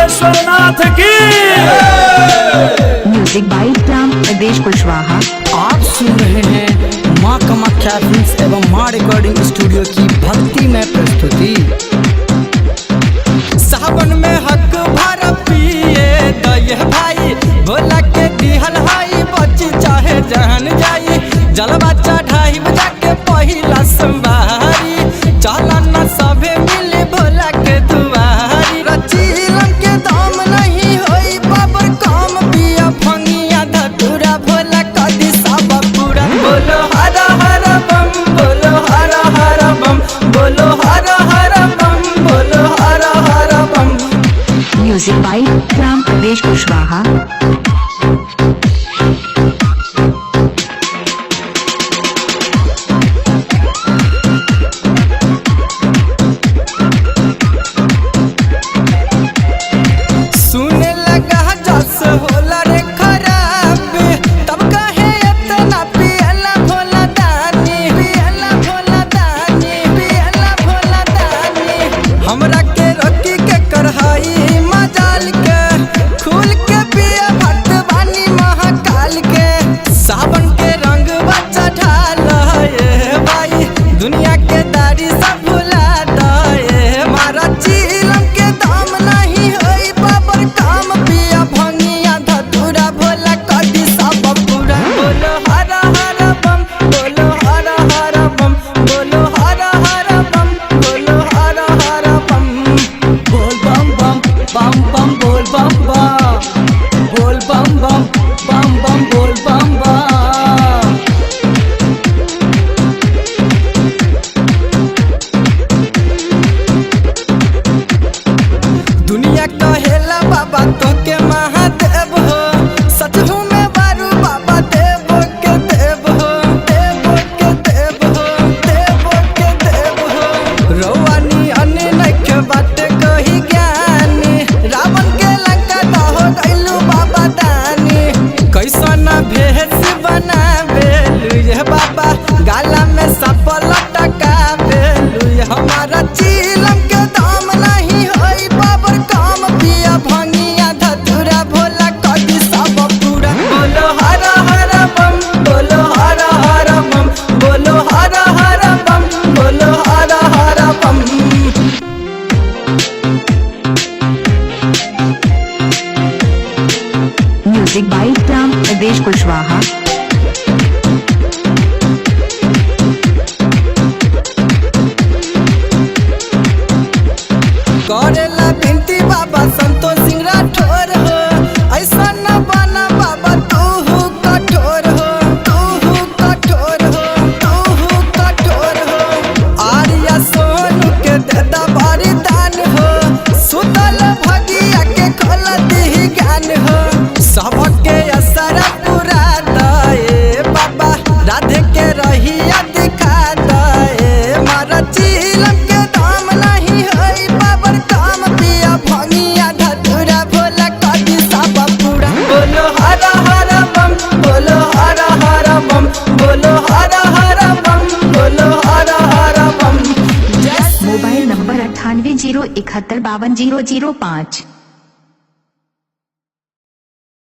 नागेश्वर नाथ की। Music by Ram प्रदेश कुशवाहा। आप सुन रहे हैं माँ कामाख्या फिल्म्स एवं माँ रिकॉर्डिंग स्टूडियो की भक्ति में प्रस्तुति। सावन में हक भर पिए दये भाई, भोला के दिहल हाई बची चाहे जान जाई। जलवा चढ़ाई जाके पहिला संवारी, चला न सभे मिले भोला के दुआरी। रचीलम के दाम नहीं होई बाबर काम, पिया फंगिया धतुरा भोला कदी सब पूरा। बोलो हर हर बम, बोलो हर हर बम, बोलो हर हर बम, बोलो हर हर बम। म्यूजिक बाय राम प्रदेश कुशवाहा। सुने लगा जस होला रे खराब, तब कहे इतना पियला भोला दानी, पियला भोला दानी, पियला भोला दानी। हमरा के रोकी के करहाई मजाल के, खुल के पिया भगवानी महाकाल के। सावन के रंग बच्चा ढाल ये भाई, दुनिया के दाढ़ी सब भुला दे। मारा चीलम के दाम नहीं होई बाबर काम, पिया भंगिया धतुरा भोला कदी सब पूरा। बोलो हर हर बम, बोलो हर हर बम, बोलो हर हर बम, बोलो हर हर बम। बोल बम बम बम बम, बोल बम बम, बोल बम बम बम बम, बोल बम बम। दुनिया कहेला बाबा तो के महादेव हो, सच हूँ मैं बारू बाबा देव के देव हो, देव के देव हो, देव के देव हो। रौआनी अन्य नखे बाटे कही ज्ञानी, रावण के लंका तो हो गइलू बाबा दानी। कैसन भेष बना बेलू ये बाबा, गाला में सफल टका बेलू। हमारा चीलम के दाम नहीं होई बाबर काम, पिया भंगिया धतुरा भोला कदी सब पूरा। बोलो हर हर बम, बोलो हर हर बम, बोलो हर हर बम, बोलो हर हर बम। म्यूजिक बाय राम प्रदेश कुशवाहा। करेला बिनती बाबा संतोष सिंह राठौर हो, ऐसा न बना बाबा तू कठोर हो, तू कठोर हो, तू कठोर हो। आर्या सोनू के देदा बड़ी दान हो, सुतल भगिया के खोल दी ज्ञान हो। सबके असर पूरा दे बाबा, राधे के रहिया दिखा दे। मारा चीलम के दाम नहीं होई बाबर काम, पिया भंगिया धतुरा भोला कदी सब पूरा। बोलो हर हर बम, बोलो हर हर बम, बोलो हर हर बम, बोलो हर हर बम। Mobile number 9801751005।